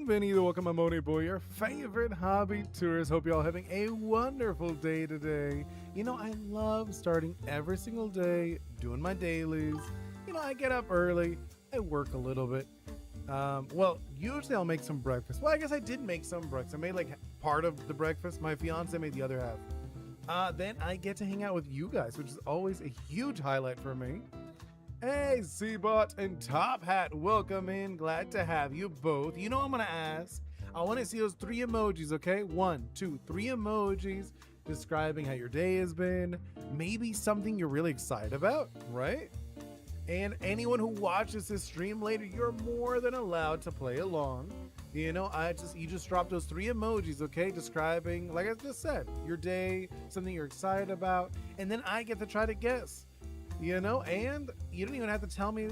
Bienvenido, welcome, I'm Oni Boi, your favorite hobby tourist. Hope you're all having a wonderful day today. You know, I love starting every single day, doing my dailies. You know, I get up early, I work a little bit. Well, usually I'll make some breakfast. Well, I guess I did make some breakfast. I made like part of the breakfast. My fiance made the other half. Then I get to hang out with you guys, which is always a huge highlight for me. Hey, Seabot and Top Hat, welcome in. Glad to have you both. You know what I'm gonna ask? I want to see those 3 emojis, okay? 1, 2, 3 emojis describing how your day has been. Maybe something you're really excited about, right? And anyone who watches this stream later, you're more than allowed to play along. You know, you just drop those 3 emojis, okay? Describing, like I just said, your day, something you're excited about, and then I get to try to guess. You know, and you don't even have to tell me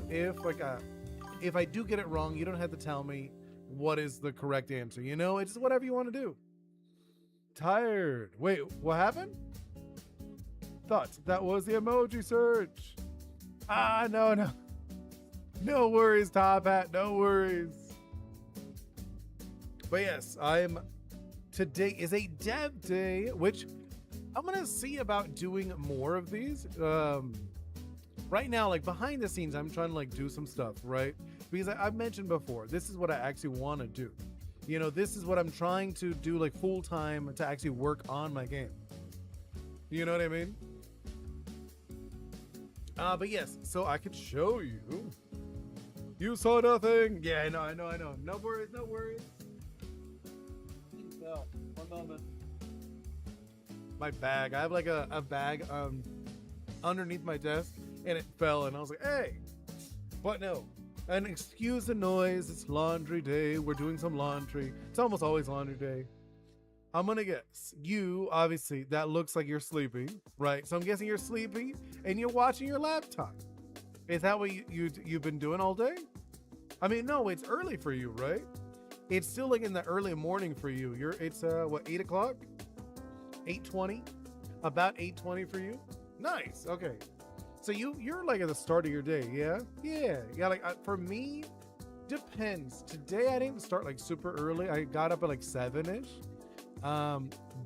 if I do get it wrong, you don't have to tell me what is the correct answer. You know, it's whatever you want to do. Tired. Wait, what happened? Thought that was the emoji search. No. No worries, Top Hat, no worries. But yes, today is a dev day, which I'm going to see about doing more of these. Right now, like behind the scenes, I'm trying to like do some stuff, right? Because I've mentioned before, this is what I actually want to do. You know, this is what I'm trying to do like full time to actually work on my game. You know what I mean? But yes, so I could show you. You saw nothing. Yeah, I know. No worries. No, one moment. My bag. I have like a bag underneath my desk. And it fell, and I was like, hey. But no. And excuse the noise. It's laundry day. We're doing some laundry. It's almost always laundry day. I'm going to guess. You, obviously, that looks like you're sleepy, right? So I'm guessing you're sleepy, and you're watching your laptop. Is that what you've been doing all day? I mean, no, it's early for you, right? It's still like in the early morning for you. It's 8 o'clock? 8:20? About 8:20 for you? Nice. Okay. So you're like at the start of your day, yeah? Yeah. Like for me, depends. Today I didn't start like super early. I got up at like 7-ish.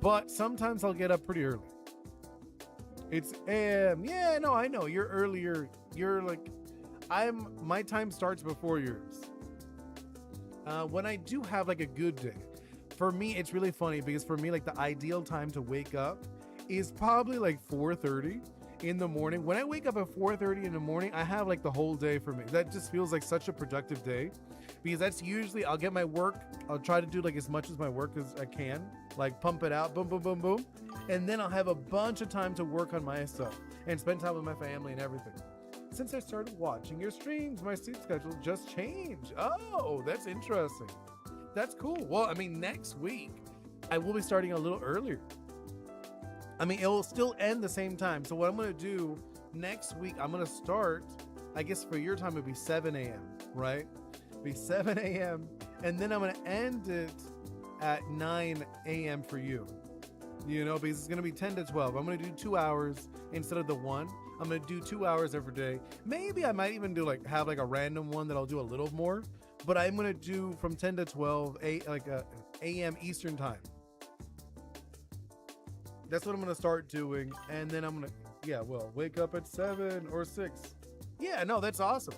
But sometimes I'll get up pretty early. It's yeah, no, I know. You're earlier. You're like my time starts before yours. When I do have like a good day, for me it's really funny because for me like the ideal time to wake up is probably like 4:30 in the morning. When I wake up at 4:30 in the morning, I have like the whole day for me. That just feels like such a productive day because that's usually I'll get my work. I'll try to do like as much as my work as I can, like pump it out, boom, boom, boom, boom. And then I'll have a bunch of time to work on my stuff and spend time with my family and everything. Since I started watching your streams, my sleep schedule just changed. Oh, that's interesting. That's cool. Well, I mean, next week I will be starting a little earlier. I mean, it will still end the same time. So what I'm going to do next week, I'm going to start, I guess for your time, it'd be 7 a.m., right? It'd be 7 a.m. And then I'm going to end it at 9 a.m. for you. You know, because it's going to be 10 to 12. I'm going to do 2 hours instead of the 1. I'm going to do 2 hours every day. Maybe I might even do have a random one that I'll do a little more. But I'm going to do from 10 to 12 a.m. Eastern time. That's what I'm going to start doing. And then I'm going to, wake up at 7 or 6. Yeah, no, that's awesome.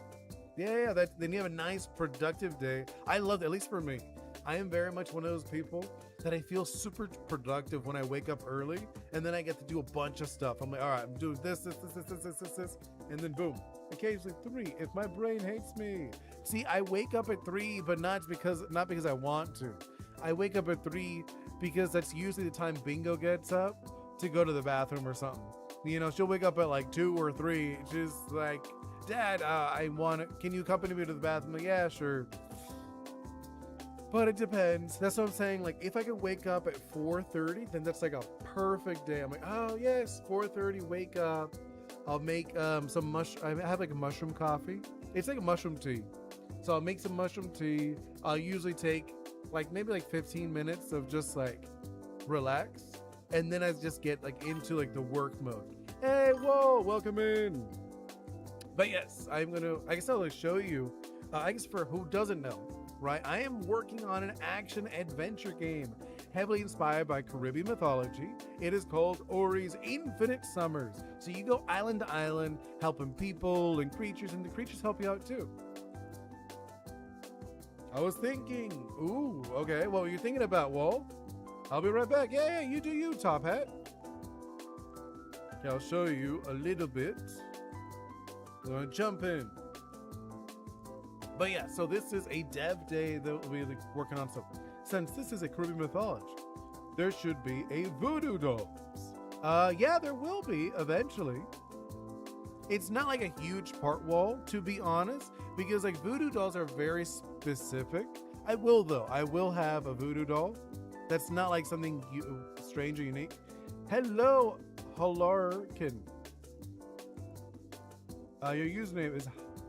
Yeah, then you have a nice, productive day. I love it, at least for me. I am very much one of those people that I feel super productive when I wake up early. And then I get to do a bunch of stuff. I'm like, all right, I'm doing this. And then boom, occasionally 3 if my brain hates me. See, I wake up at 3, but not because I want to. I wake up at 3 because that's usually the time Bingo gets up to go to the bathroom or something. You know, she'll wake up at like 2 or 3. She's like, Dad, can you accompany me to the bathroom? I'm like, yeah, sure. But it depends. That's what I'm saying. Like, if I could wake up at 4:30, then that's like a perfect day. I'm like, oh yes, 4:30, wake up. I'll make some I have like a mushroom coffee. It's like a mushroom tea. So I'll make some mushroom tea. I'll usually take maybe 15 minutes of just relax. And then I just get into the work mode. Hey, whoa, welcome in. But yes, I guess I'll show you. I guess for who doesn't know, right? I am working on an action adventure game heavily inspired by Caribbean mythology. It is called Ori's Infinite Summers. So you go island to island, helping people and the creatures help you out too. I was thinking, ooh, okay, what were you thinking about, Wall? I'll be right back. Yeah, you do you, Top Hat. Okay, I'll show you a little bit. I'm gonna jump in. But yeah, so this is a dev day that we'll be working on something. Since this is a Caribbean mythology, there should be a voodoo dolls. Yeah, there will be eventually. It's not like a huge part wall, to be honest, because like voodoo dolls are very specific. I will have a voodoo doll. That's not like something strange or unique. Hello, Halarkin. Your username is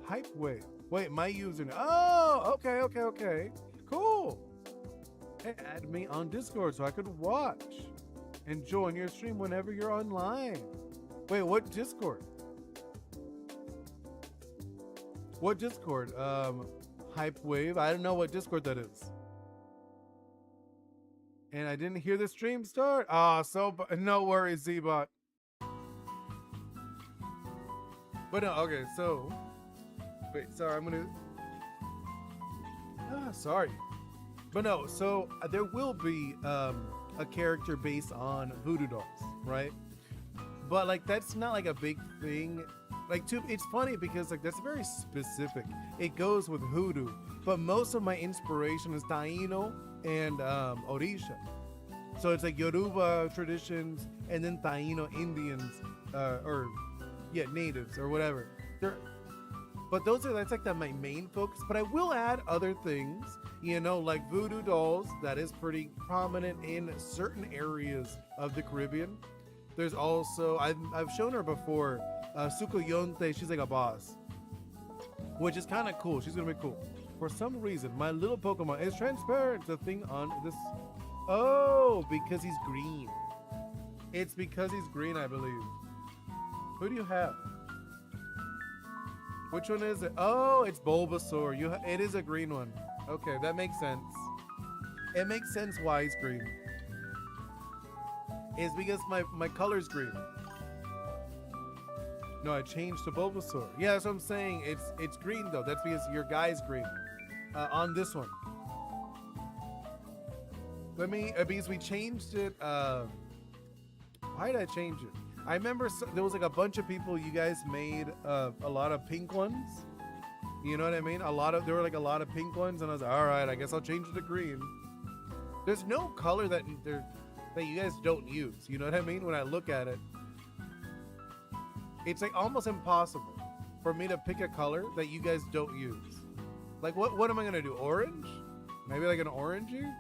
Hypewave. Wait, my username. Oh, okay. Cool. Hey, add me on Discord so I could watch and join your stream whenever you're online. Wait, what Discord? What Discord? Hypewave. I don't know what Discord that is. And I didn't hear the stream start. No worries, Z-Bot. But no, okay, so wait, sorry, I'm gonna sorry. But no, so there will be a character based on voodoo dolls, right? But like that's not like a big thing. Like it's funny because like that's very specific. It goes with hoodoo, but most of my inspiration is Taino and Orisha. So it's like Yoruba traditions and then Taino Indians natives or whatever. But that's like my main focus. But I will add other things, like voodoo dolls. That is pretty prominent in certain areas of the Caribbean. There's also I've shown her before, Sukoyonte. She's like a boss, which is kind of cool. She's gonna be cool. For some reason, my little Pokemon is transparent. The thing on this. Oh, because he's green. It's because he's green, I believe. Who do you have? Which one is it? Oh, it's Bulbasaur. It is a green one. Okay, that makes sense. It makes sense why he's green. It's because my color's green. No, I changed to Bulbasaur. Yeah, that's what I'm saying. It's green though. That's because your guy's green. On this one. Because we changed it. Why did I change it? I remember there was like a bunch of people. You guys made a lot of pink ones. You know what I mean? There were like a lot of pink ones, and I was like, all right, I guess I'll change it to green. There's no color that you guys don't use. You know what I mean? When I look at it, it's like almost impossible for me to pick a color that you guys don't use. Like what am I gonna do? Orange? Maybe like an orangey?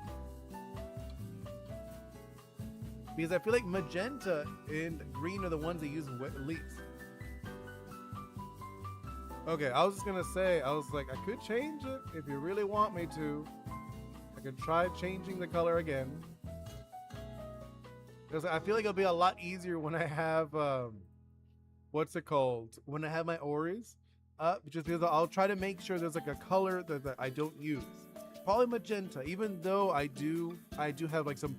Because I feel like magenta and green are the ones that use least. Okay, I was just gonna say, I was like, I could change it if you really want me to. I could try changing the color again. Because I feel like it'll be a lot easier when I have, what's it called? When I have my Oris up, just because I'll try to make sure there's like a color that I don't use. Probably magenta, even though I do have like some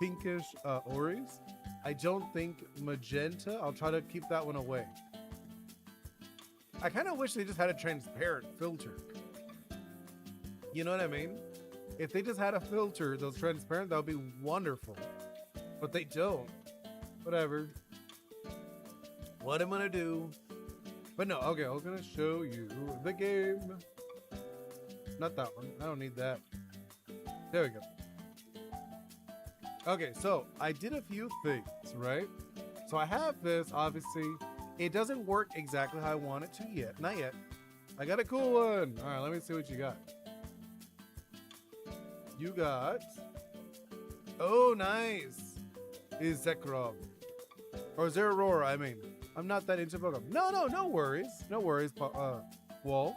pinkish Oris. I don't think magenta. I'll try to keep that one away. I kind of wish they just had a transparent filter. You know what I mean? If they just had a filter that's transparent, that would be wonderful. But they don't. Whatever. What am I gonna do? But no, okay, I was gonna show you the game. Not that one. I don't need that. There we go. Okay, so I did a few things, right? So I have this, obviously. It doesn't work exactly how I want it to yet. Not yet. I got a cool one. All right, let me see what you got. You got... Oh, nice. Is Zekrom. Or Zeraora, I mean. I'm not that into Pokemon. No worries. No worries, Wall.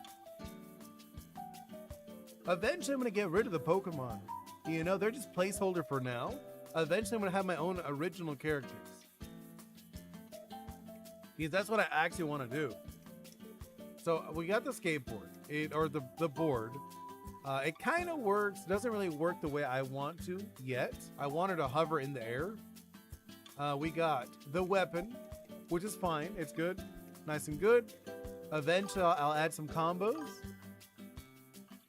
Eventually, I'm going to get rid of the Pokemon. You know, they're just placeholder for now. Eventually, I'm going to have my own original characters. Because that's what I actually want to do. So, we got the skateboard. Or the board. It kind of works. Doesn't really work the way I want to yet. I want her to hover in the air. We got the weapon, which is fine. It's good. Nice and good. Eventually, I'll add some combos.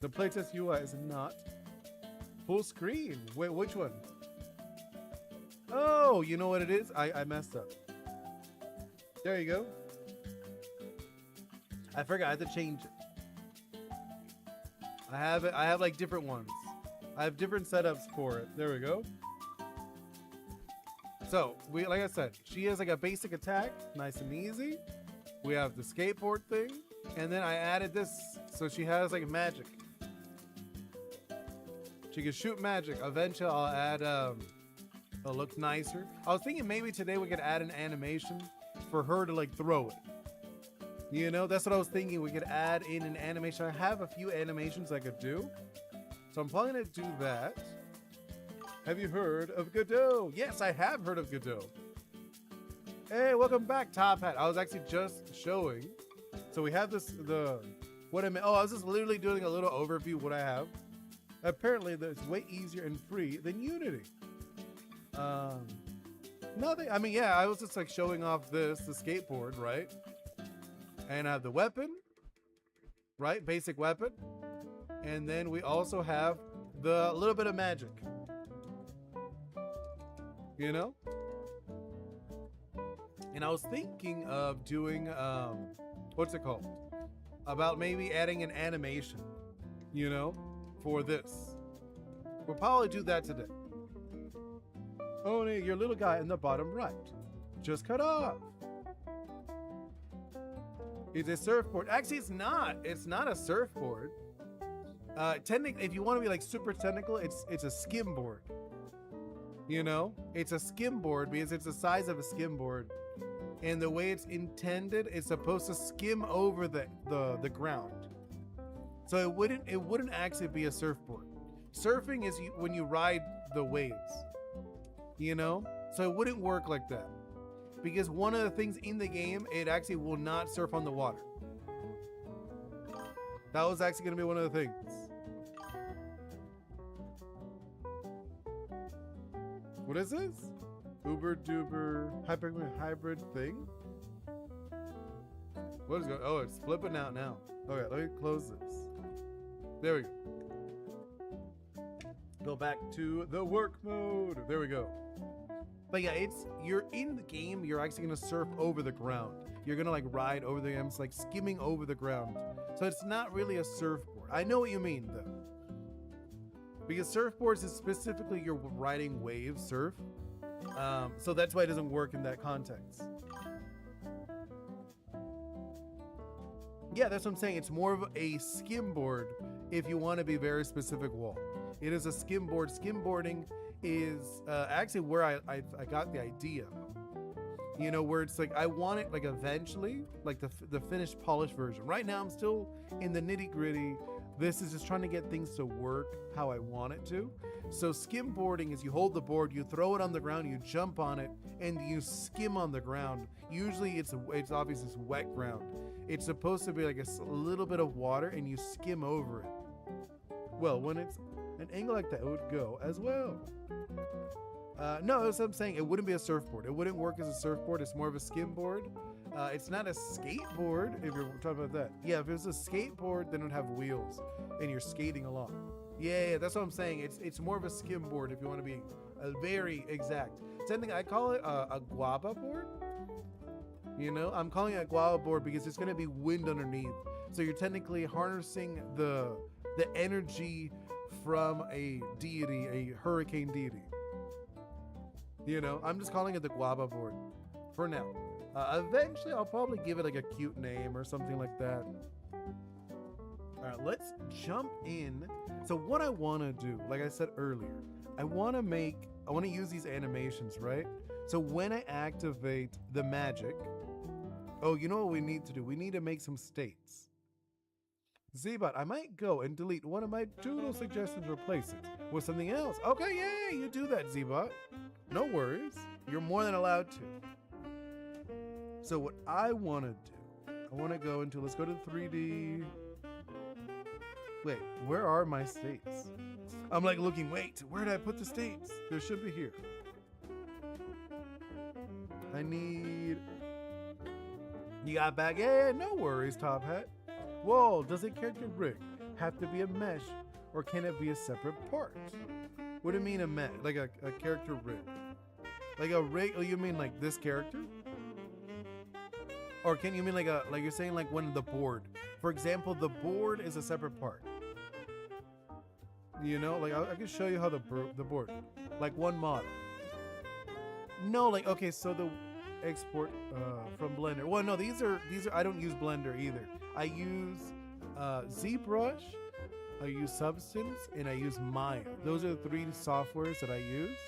The playtest UI is not full screen. Wait, which one? Oh, you know what it is? I messed up. There you go. I forgot. I have to change it. I have like different ones. I have different setups for it. There we go. So like I said, she has like a basic attack, nice and easy. We have the skateboard thing, and then I added this, so she has like magic. She can shoot magic. Eventually, I'll add it'll look nicer. I was thinking maybe today we could add an animation for her to like throw it. You know, that's what I was thinking. We could add in an animation. I have a few animations I could do, so I'm probably gonna do that. Have you heard of Godot? Yes, I have heard of Godot. Hey, welcome back, Top Hat. I was actually just showing. So we have this, what I mean. Oh, I was just literally doing a little overview of what I have. Apparently, it's way easier and free than Unity. Nothing. I mean, yeah, I was just like showing off the skateboard, right? And I have the weapon, right? Basic weapon. And then we also have the little bit of magic. You know? And I was thinking of doing, what's it called? About maybe adding an animation, you know, for this. We'll probably do that today. Oni, your little guy in the bottom right. Just cut off. It's a surfboard. Actually, it's not. It's not a surfboard. Technically, if you want to be like super technical, it's a skimboard. You know? It's a skimboard because it's the size of a skimboard. And the way it's intended, it's supposed to skim over the ground. So it wouldn't actually be a surfboard. Surfing is when you ride the waves. You know? So it wouldn't work like that. Because one of the things in the game, it actually will not surf on the water. That was actually going to be one of the things. What is this? Uber duper hybrid thing? What is going? Oh, it's flipping out now. Okay, let me close this. There we go. Go back to the work mode. There we go. But yeah, you're in the game. You're actually gonna surf over the ground. You're gonna like ride over the game. It's like skimming over the ground. So it's not really a surfboard. I know what you mean though. Because surfboards is specifically you're riding waves, surf. So that's why it doesn't work in that context. Yeah, that's what I'm saying. It's more of a skimboard if you want to be very specific wall. It is a skimboard. Skimboarding is actually where I got the idea. You know, where it's like I want it like eventually, like the finished polished version. Right now I'm still in the nitty gritty. This is just trying to get things to work how I want it to. So skimboarding is you hold the board, you throw it on the ground, you jump on it, and you skim on the ground. Usually it's obviously it's wet ground. It's supposed to be like a little bit of water and you skim over it. Well, when it's an angle like that, it would go as well. No, that's what I'm saying. It wouldn't be a surfboard. It wouldn't work as a surfboard. It's more of a skimboard. It's not a skateboard, if you're talking about that. Yeah, if it was a skateboard, then it would have wheels, and you're skating along. Yeah, that's what I'm saying. It's more of a skimboard, if you want to be very exact. Same thing, I call it a guava board. You know, I'm calling it a guava board because it's going to be wind underneath. So you're technically harnessing the energy from a deity, a hurricane deity. You know, I'm just calling it the guava board for now. Eventually, I'll probably give it like a cute name or something like that. All right, let's jump in. So what I want to do, like I said earlier, I want to use these animations, right? So when I activate the magic, oh, you know what we need to do? We need to make some states. Zbot, I might go and delete one of my doodle suggestions, replace it with something else. Okay, yay, you do that, Zbot. No worries. You're more than allowed to. So what I want to do, I want to go into, let's go to 3D. Wait, where are my states? I'm like looking, wait, where did I put the states? There should be here. I need... You got back? Yeah, no worries, Top Hat. Whoa, does a character rig have to be a mesh, or can it be a separate part? What do you mean a mesh? Like a character rig? Like a rig? Oh, you mean like this character? Or can you mean like you're saying like when the board? For example, the board is a separate part. You know, like I can show you how the board, like one model. No, like okay, so the export from Blender. Well, no, these are I don't use Blender either. I use ZBrush, I use Substance, and I use Maya. Those are the 3 softwares that I use.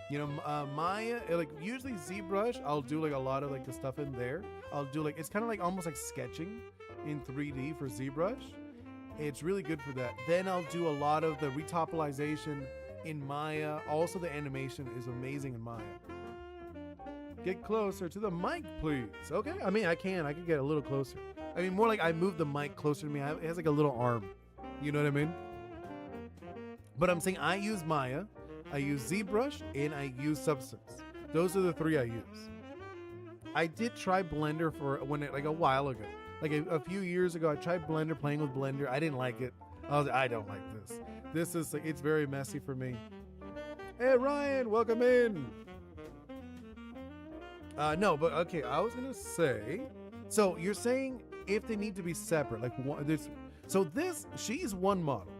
You know, Maya, like usually ZBrush, I'll do like a lot of like the stuff in there. I'll do like, it's kind of like almost like sketching in 3D for ZBrush. It's really good for that. Then I'll do a lot of the retopolization in Maya. Also the animation is amazing in Maya. Get closer to the mic, please. Okay, I mean, I can get a little closer. I mean, more like I move the mic closer to me. It has like a little arm. You know what I mean? But I'm saying I use Maya, I use ZBrush, and I use Substance. Those are the 3 I use. I did try Blender for like a while ago. Like a few years ago, I tried Blender, playing with Blender. I didn't like it. I don't like this. This is like, it's very messy for me. Hey Ryan, welcome in. No, but okay, I was gonna say, so you're saying if they need to be separate, like this, so this, she's one model,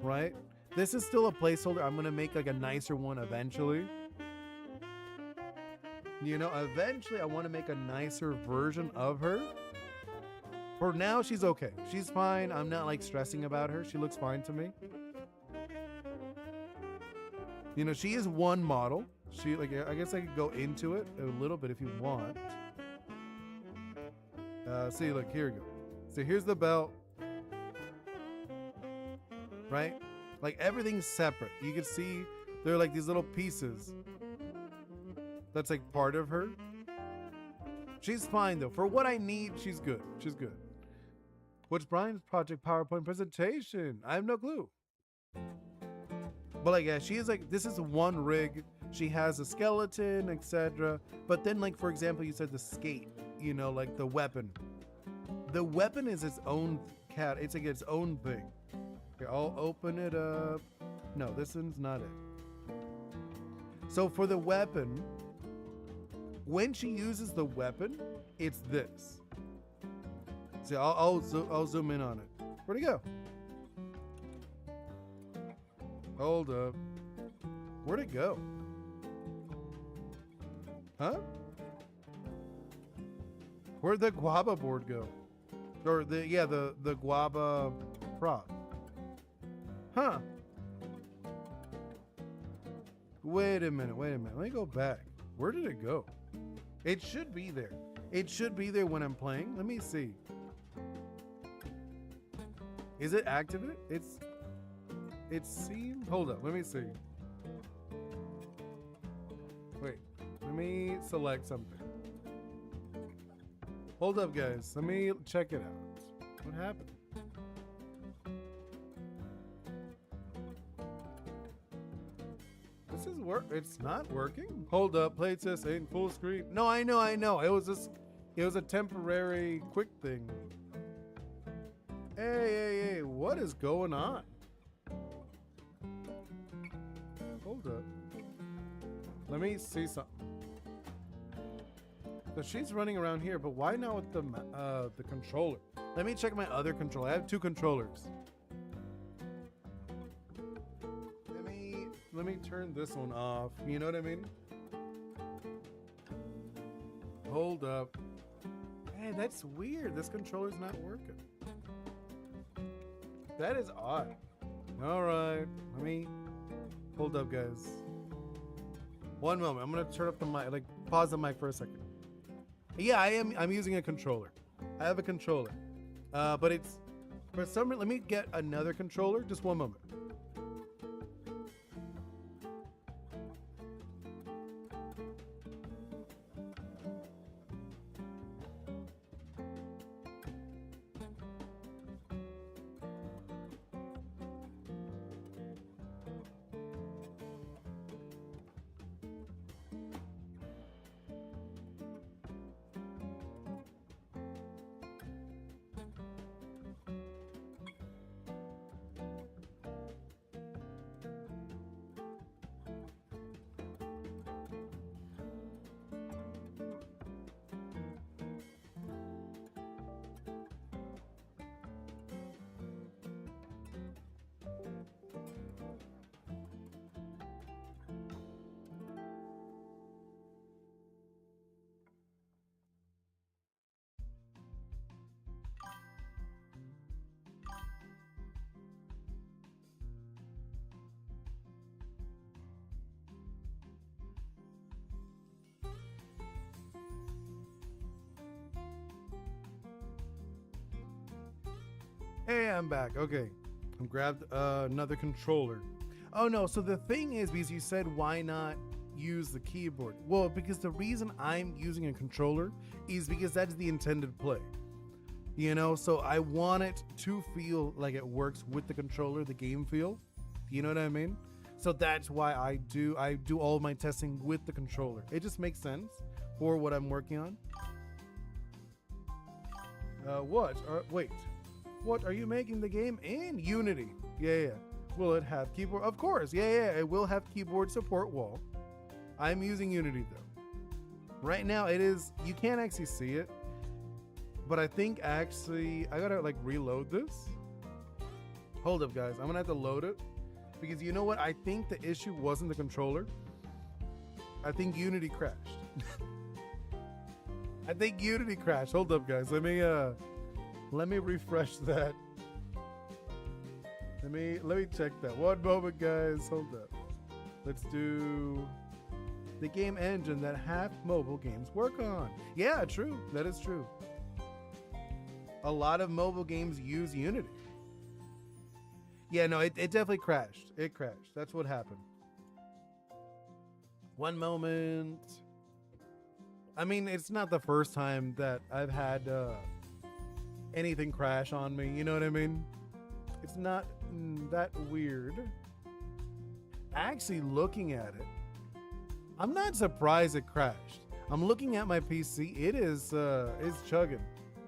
right? This is still a placeholder. I'm gonna make like a nicer one eventually. You know, eventually I want to make a nicer version of her. For now, she's okay. She's fine. I'm not like stressing about her. She looks fine to me. You know, she is one model. She, like, I guess I could go into it a little bit if you want. See, look, here we go. So here's the belt. Right? Like everything's separate. You can see they're like these little pieces. That's like part of her. She's fine though. For what I need, she's good. She's good. What's Brian's project PowerPoint presentation? I have no clue. But like, yeah, she is like, this is one rig. She has a skeleton, etc. But then, like, for example, you said the skate, you know, like the weapon. The weapon is its own cat. It's like its own thing. Okay, I'll open it up. No, this one's not it. So for the weapon, when she uses the weapon, it's this. See, I'll zoom in on it. Where'd it go? Hold up. Where'd it go? Huh? Where'd the guava board go? Or the guava prop. Huh. Wait a minute. Let me go back. Where did it go? It should be there. It should be there when I'm playing. Let me see. Is it activated? It seems. Hold up. Let me see. Wait. Let me select something. Hold up, guys. Let me check it out. What happened? This is it's not working. Hold up. Play test ain't full screen. No, I know. It was a temporary quick thing. Hey, what is going on? Hold up. Let me see something. So she's running around here, but why not with the controller? Let me check my other controller. I have 2 controllers. Let me turn this one off. You know what I mean? Hold up. Hey, that's weird. This controller's not working. That is odd. All right. Let me hold up, guys. One moment. I'm gonna turn up the mic. Like, pause the mic for a second. Yeah, I'm using a controller. I have a controller, but it's for some reason. Let me get another controller. Just one moment. Hey, I'm back. Okay. I grabbed another controller. Oh no, so the thing is, because you said why not use the keyboard? Well, because the reason I'm using a controller is because that's the intended play. You know, so I want it to feel like it works with the controller, the game feel. You know what I mean? So that's why I do all my testing with the controller. It just makes sense for what I'm working on. Wait. What, are you making the game in Unity? Yeah. Will it have keyboard? Of course. Yeah. It will have keyboard support wall. I'm using Unity though. Right now it is, you can't actually see it, but I think actually, I gotta like reload this. Hold up guys, I'm gonna have to load it because you know what? I think the issue wasn't the controller. I think Unity crashed. I think Unity crashed. Hold up guys, let me refresh that. Let me check that. One moment guys, hold up. Let's do the game engine that half mobile games work on. Yeah, true, that is true. A lot of mobile games use Unity. Yeah, no, it definitely crashed. It crashed. That's what happened. One moment. I mean, it's not the first time that I've had anything crash on me. You know what I mean? It's not that weird. Actually, looking at it, I'm not surprised it crashed. I'm looking at my PC. It is chugging.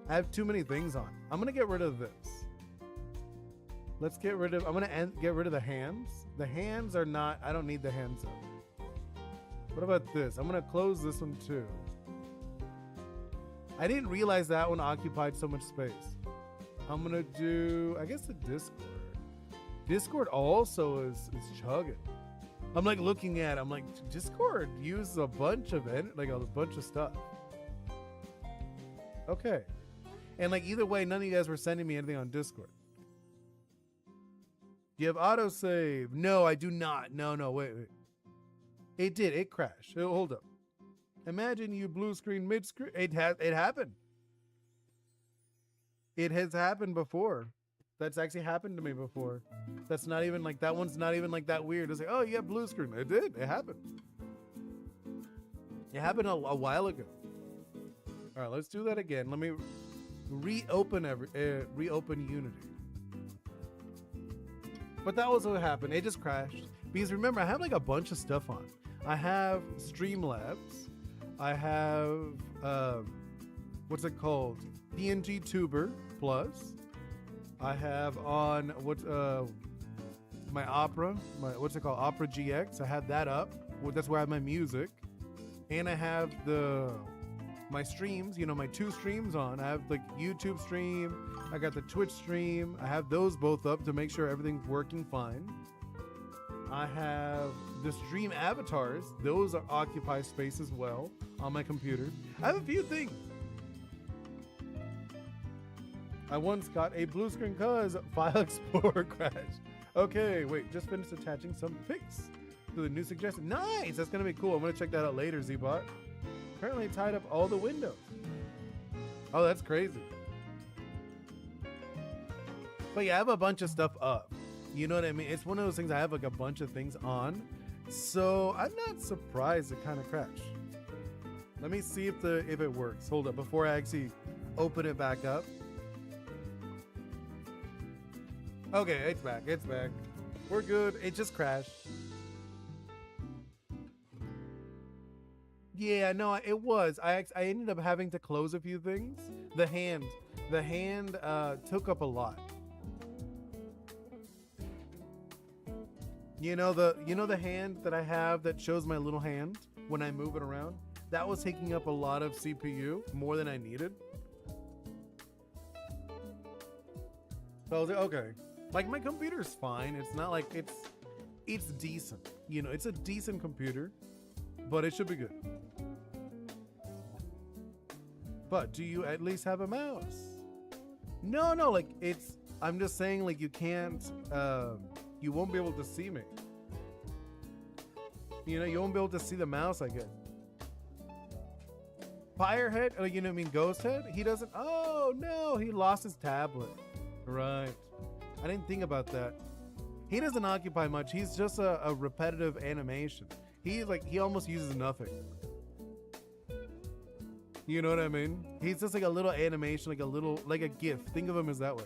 I have too many things on. I'm gonna get rid of this. Let's get rid of, I'm gonna get rid of the hands. The hands are not, I don't need the hands up. What about this? I'm gonna close this one too. I didn't realize that one occupied so much space. I'm gonna do, I guess the Discord. Discord also is chugging. I'm like looking at it, I'm like, Discord uses a bunch of stuff. Okay. And like either way, none of you guys were sending me anything on Discord. Do you have autosave? No, I do not. No, wait. It did, it crashed. Hold up. Imagine you blue screen mid screen. It happened. It has happened before. That's actually happened to me before. That's not even like, that one's not even like that weird. It's like, oh, you have blue screen. It did, it happened. It happened a while ago. All right, let's do that again. Let me reopen Unity. But that was what happened. It just crashed. Because remember, I have like a bunch of stuff on. I have Streamlabs. I have, what's it called? PNG Tuber Plus. I have on my Opera, what's it called? Opera GX. I have that up. That's where I have my music. And I have my streams, you know, my 2 streams on. I have the YouTube stream, I got the Twitch stream. I have those both up to make sure everything's working fine. I have the stream avatars. Those occupy space as well on my computer. I have a few things. I once got a blue screen cause File Explorer crashed. Okay, wait, just finished attaching some pics to the new suggestion. Nice, that's gonna be cool. I'm gonna check that out later, Zbot. Apparently tied up all the windows. Oh, that's crazy. But yeah, I have a bunch of stuff up. You know what I mean? It's one of those things, I have like a bunch of things on. So I'm not surprised it kind of crashed. Let me see if it works. Hold up, before I actually open it back up. Okay, it's back. We're good. It just crashed. Yeah, no, it was. I ended up having to close a few things. The hand took up a lot. You know the hand that I have that shows my little hand when I move it around? That was taking up a lot of CPU, more than I needed. So I was like, okay. Like, my computer's fine. It's not like it's decent. You know, it's a decent computer, but it should be good. But do you at least have a mouse? No, like I'm just saying, like, you can't, you won't be able to see me. You know, you won't be able to see the mouse, I guess. Firehead, you know what I mean, Ghost Head? He doesn't, oh no, he lost his tablet. Right. I didn't think about that. He doesn't occupy much. He's just a repetitive animation. He almost uses nothing. You know what I mean? He's just like a little animation, like a GIF. Think of him as that way.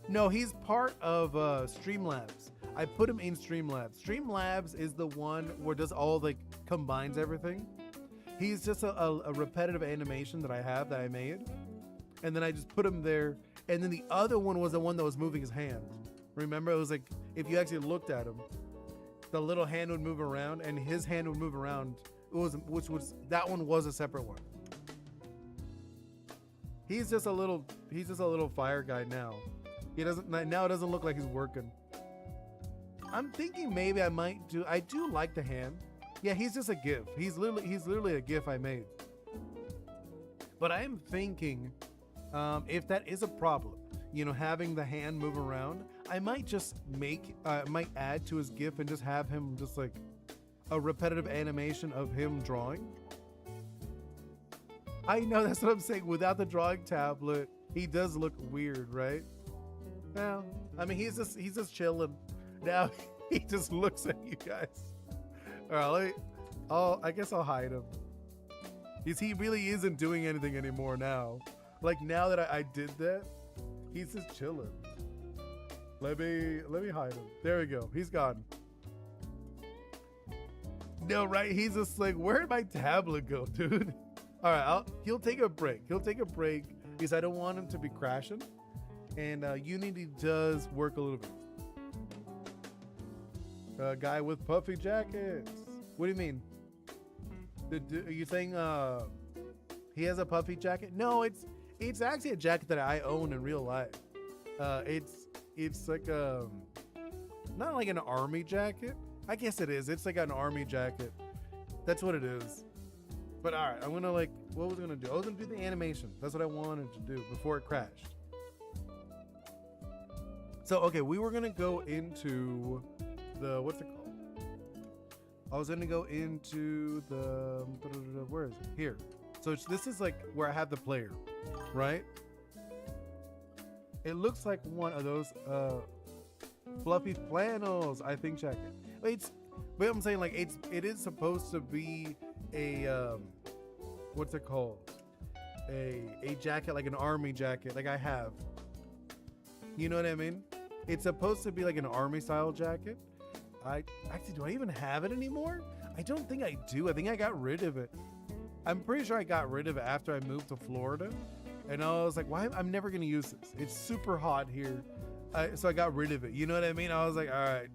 No, he's part of Streamlabs. I put him in Streamlabs. Streamlabs is the one where does all like combines everything. He's just a repetitive animation that I made, and then I just put him there. And then the other one was the one that was moving his hand. Remember, it was like if you actually looked at him, the little hand would move around, and his hand would move around. That one was a separate one. He's just a little fire guy now. It doesn't look like he's working. I'm thinking maybe I do like the hand. Yeah, he's just a GIF. He's literally a GIF I made. But I am thinking, if that is a problem, having the hand move around, I might just might add to his GIF and just have him just like a repetitive animation of him drawing. I know, that's what I'm saying. Without the drawing tablet, he does look weird, right? Well, I mean, he's just chilling. Now he just looks at you guys. All right, I guess I'll hide him. Because he really isn't doing anything anymore now. Like now that I did that, he's just chilling. Let me hide him. There we go. He's gone. No, right? He's just like, where'd my tablet go, dude? All right, he'll take a break. Because I don't want him to be crashing. And Unity does work a little bit. A guy with puffy jackets. What do you mean? Are you saying he has a puffy jacket? No, it's actually a jacket that I own in real life. It's like not like an army jacket. I guess it is. It's like an army jacket. That's what it is. But all right, I'm gonna what was I gonna do? I was gonna do the animation. That's what I wanted to do before it crashed. So okay, we were gonna go into the what's it called? I was gonna go into the where is it? Here. So this is like where I have the player, right? It looks like one of those fluffy flannels, I think, jacket. But I'm saying like it is supposed to be a what's it called? A jacket, like an army jacket, like I have. You know what I mean? It's supposed to be like an army style jacket. Do I even have it anymore? I don't think I do. I think I got rid of it. I'm pretty sure I got rid of it after I moved to Florida. And I was like, why? I'm never going to use this. It's super hot here. So I got rid of it. You know what I mean? I was like, all right,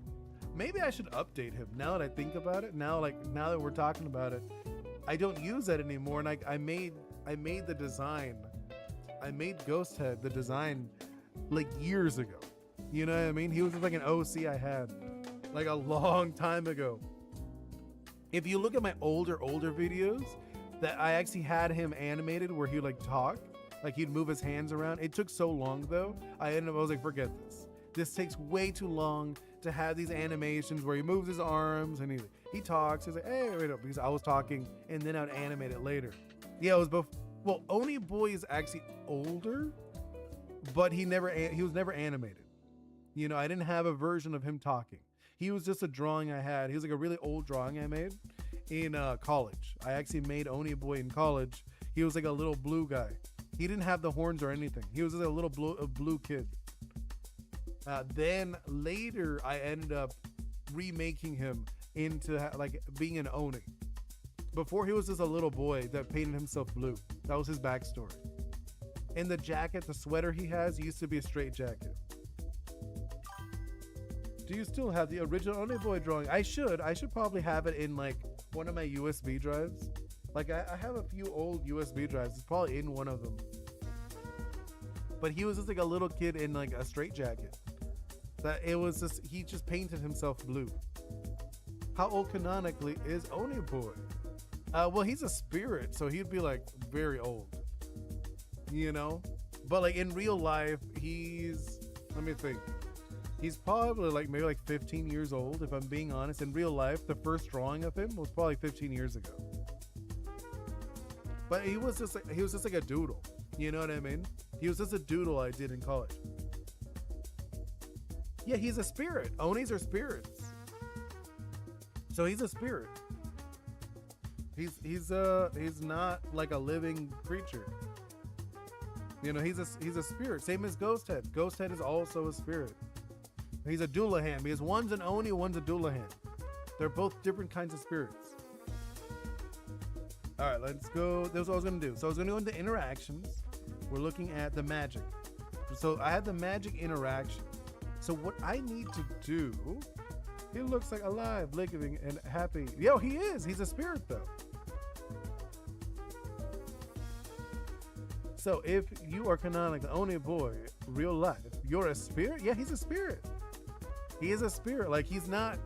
maybe I should update him. Now that I think about it, now that we're talking about it, I don't use that anymore. And I made the design. I made Ghost Head, the design, like years ago. You know what I mean? He was like an OC I had like a long time ago. If you look at my older videos, that I actually had him animated where he would like talk, like he'd move his hands around. It took so long though. I was like, forget this. This takes way too long to have these animations where he moves his arms and he talks. He's like, hey, wait up, because I was talking and then I'd animate it later. Yeah, it was both. Well, Oni Boi is actually older, but he was never animated. You know, I didn't have a version of him talking. He was just a drawing I had. He was like a really old drawing I made in college. I actually made Oni Boi in college. He was like a little blue guy. He didn't have the horns or anything. He was just a little blue kid. Then later, I ended up remaking him into like being an Oni. Before, he was just a little boy that painted himself blue. That was his backstory. And the jacket, the sweater he has, used to be a straight jacket. Do you still have the original Oni Boi drawing? I should probably have it in like one of my USB drives. Like I have a few old USB drives. It's probably in one of them. But he was just like a little kid in like a straight jacket. He just painted himself blue. How old canonically is Oni Boi? Well, he's a spirit, so he'd be like very old. You know? But like in real life, let me think. He's probably like maybe like 15 years old, if I'm being honest. In real life, the first drawing of him was probably 15 years ago. But he was just like a doodle. You know what I mean? He was just a doodle I did in college. Yeah, he's a spirit. Onis are spirits. So he's a spirit. He's not like a living creature. You know, he's a spirit. Same as Ghost Head. Ghost Head is also a spirit. He's a Doulahan because one's an Oni, one's a Doulahan. They're both different kinds of spirits. All right, let's go. That's what I was gonna do. So I was gonna go into interactions. We're looking at the magic. So I had the magic interaction. So what I need to do, he looks like alive, living, and happy. Yo, he is. He's a spirit though. So if you are canonical Oni Boi, real life, you're a spirit? Yeah, he's a spirit. He is a spirit. Like he's not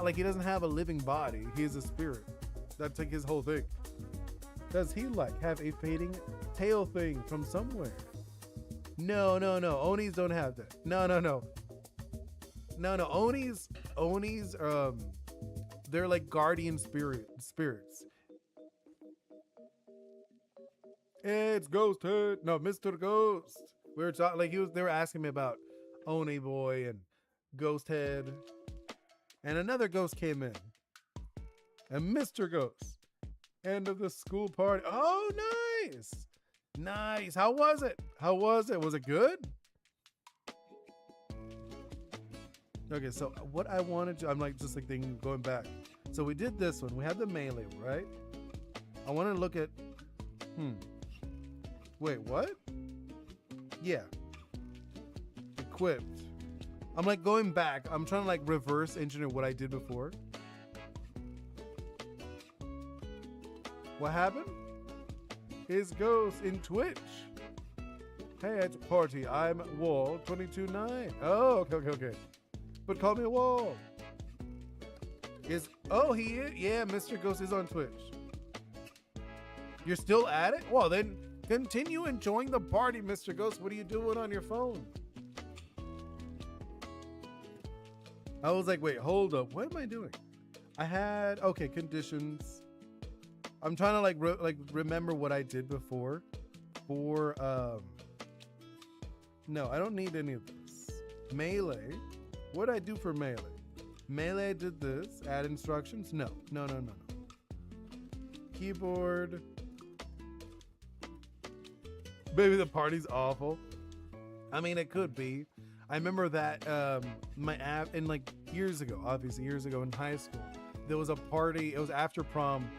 like he doesn't have a living body. He is a spirit. That's like his whole thing. Does he like have a fading tail thing from somewhere? No. Onis don't have that. No. Onis, they're like guardian spirits. It's Ghost Head. No, Mr. Ghost. We were talking like they were asking me about Oni Boi and Ghost Head. And another ghost came in. And Mr. Ghost. End of the school party. Oh, nice. Nice. How was it? Was it good? Okay, so what I wanted to, I'm like just like thinking, going back. So we did this one. We had the melee, right? I want to look at, wait, what? Yeah. Equipped. I'm like going back. I'm trying to like reverse engineer what I did before. What happened? His ghost in Twitch. Hey, it's party. I'm Wall 22-9. Oh, okay. But call me Wall. He is. Yeah, Mr. Ghost is on Twitch. You're still at it? Well, then continue enjoying the party, Mr. Ghost. What are you doing on your phone? I was like, wait, hold up. What am I doing? I had, okay, conditions. I'm trying to remember what I did before for, no, I don't need any of this. Melee. What did I do for melee? Melee, I did this. Add instructions. No. Keyboard. Maybe the party's awful. I mean, it could be. I remember that my app in like years ago in high school, there was a party. It was after prom,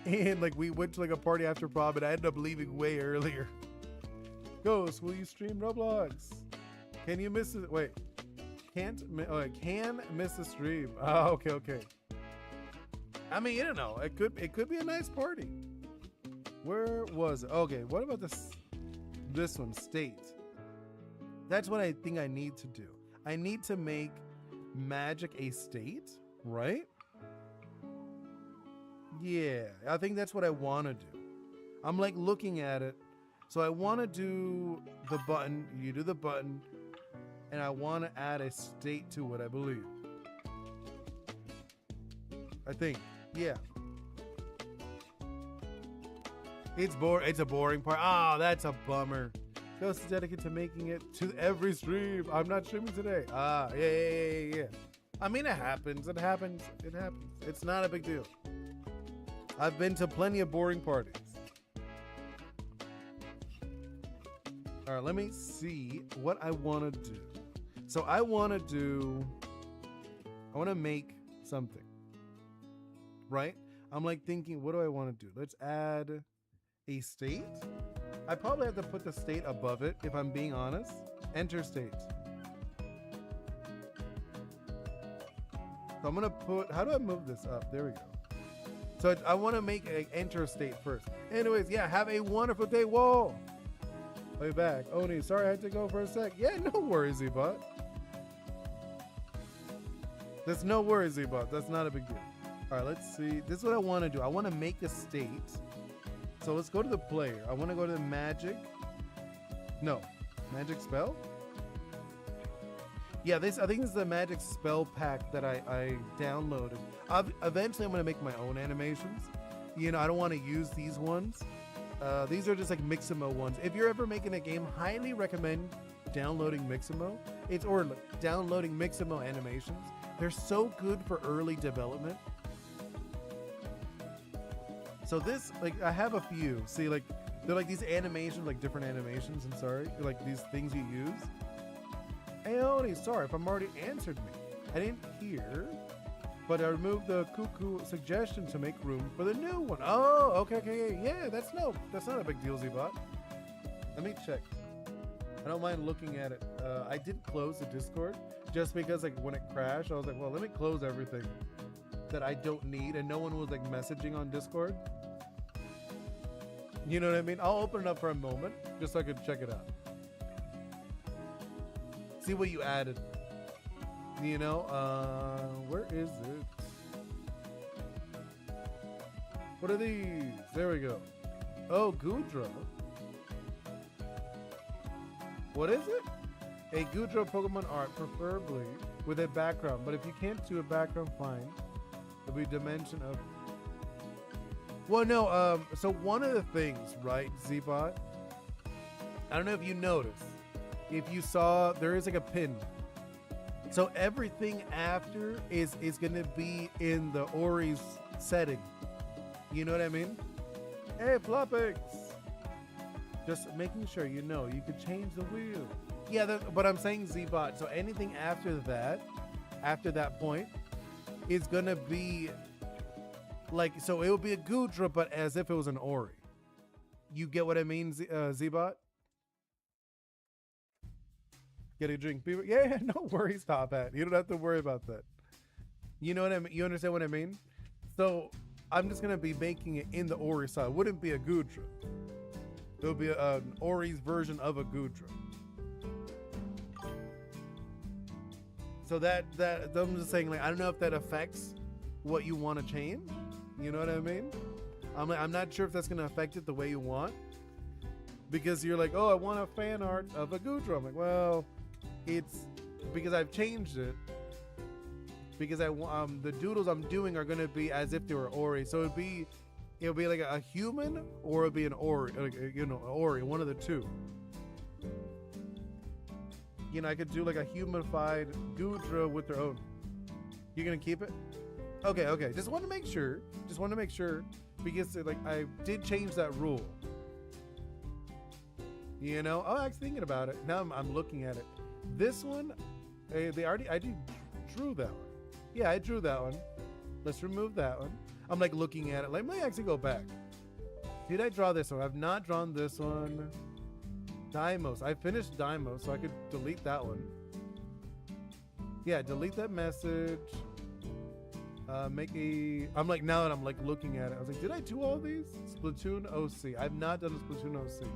and like we went to like a party after prom, and I ended up leaving way earlier. Ghost, will you stream Roblox? Can you miss it? Wait, can miss the stream. Oh, okay. I mean, you don't know. It could be a nice party. Where was it? Okay, what about this one? State. That's what I think I need to do. I need to make magic a state, right? Yeah, I think that's what I want to do. I'm like looking at it. So I want to do the button. You do the button. And I want to add a state to it, I believe. I think. Yeah. It's a boring part. Oh, that's a bummer. Ghost is dedicated to making it to every stream. I'm not streaming today. Yeah. I mean, it happens. It's not a big deal. I've been to plenty of boring parties. All right, let me see what I want to do. So I want to make something, right? I'm like thinking, what do I want to do? Let's add a state. I probably have to put the state above it if I'm being honest. Enter state. So I'm going to put, how do I move this up? There we go. So I want to make an enter state first. Anyways, yeah, have a wonderful day, Wall. Way back. Oni, sorry I had to go for a sec. Yeah, no worries, Z-Bot. There's no worries, Z-Bot. That's not a big deal. All right, let's see. This is what I want to do. I want to make a state. So let's go to the player. I want to go to the magic. No, magic spell. Yeah, I think this is the magic spell pack that I downloaded. Eventually, I'm going to make my own animations. You know, I don't want to use these ones. These are just like Mixamo ones. If you're ever making a game, highly recommend downloading Mixamo. Or downloading Mixamo animations. They're so good for early development. So this, like, I have a few. See, like, they're like these animations, like different animations. I'm sorry, they're like these things you use. Hey, Oni, sorry if I'm already answered me. I didn't hear, but I removed the cuckoo suggestion to make room for the new one. Oh, okay, yeah, that's not a big deal, Zbot. Let me check. I don't mind looking at it. I did close the Discord just because, like, when it crashed, I was like, well, let me close everything that I don't need, and no one was like messaging on Discord. You know what I mean? I'll open it up for a moment just so I could check it out. See what you added. You know, where is it? What are these? There we go. Oh, Goodra. What is it? A Goodra Pokemon art, preferably with a background. But if you can't do a background, fine. It'll be dimension of... Well, no, so one of the things, right, Zbot? I don't know if you noticed. If you saw, there is like a pin. So everything after is going to be in the Ori's setting. You know what I mean? Hey, Floppix! Just making sure you know you could change the wheel. Yeah, but I'm saying Zbot. So anything after that point, is going to be like, so it will be a Goodra, but as if it was an Ori. You get what I mean, Zbot? Get a drink. Yeah, no worries, Top Hat. You don't have to worry about that. You know what I mean? You understand what I mean? So I'm just going to be making it in the Ori style. It wouldn't be a Goodra. It would be an Ori's version of a Goodra. So that I'm just saying, like, I don't know if that affects what you want to change. You know what I mean? I'm not sure if that's going to affect it the way you want. Because you're like, oh, I want a fan art of a Goodra. I'm like, well, it's because I've changed it. Because the doodles I'm doing are going to be as if they were Ori. So it'll be like a human, or it'll be an Ori, like, you know, Ori, one of the two. You know, I could do like a humanified Goodra with their own. You're gonna keep it? Okay. Just want to make sure. Because like I did change that rule. You know, I was thinking about it. Now I'm looking at it. This one, I drew that one. Yeah, I drew that one. Let's remove that one. I'm like looking at it. Let me actually go back. Did I draw this one? I've not drawn this one. Dimos. I finished Dimos, so I could delete that one. Yeah, delete that message. I'm like, now that I'm like looking at it, I was like, did I do all these? Splatoon OC. I've not done the Splatoon OC.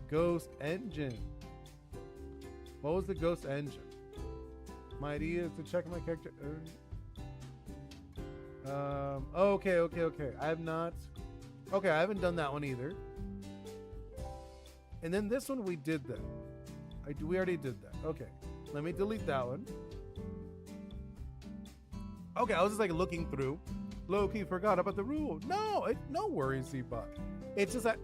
Ghost Engine. What was the Ghost Engine? My idea is to check my character. Okay. I have not. Okay, I haven't done that one either. And then this one, we did that. We already did that. Okay, let me delete that one. Okay, I was just like looking through. Low-key forgot about the rule. No worries, Zbot. It's just that,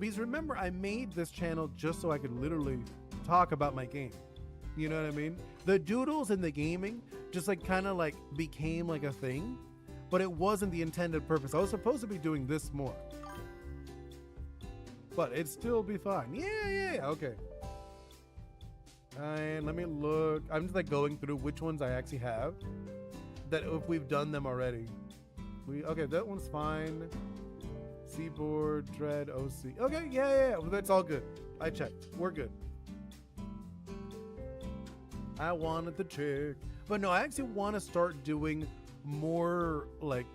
because remember, I made this channel just so I could literally talk about my game. You know what I mean? The doodles and the gaming just like kind of like became like a thing, but it wasn't the intended purpose. I was supposed to be doing this more. But it'd still be fine. Yeah, okay. And let me look. I'm just like going through which ones I actually have. That if we've done them already. Okay, that one's fine. Seaboard, Dread, OC. Okay, yeah. Well, that's all good. I checked. We're good. I wanted to check. But no, I actually want to start doing more like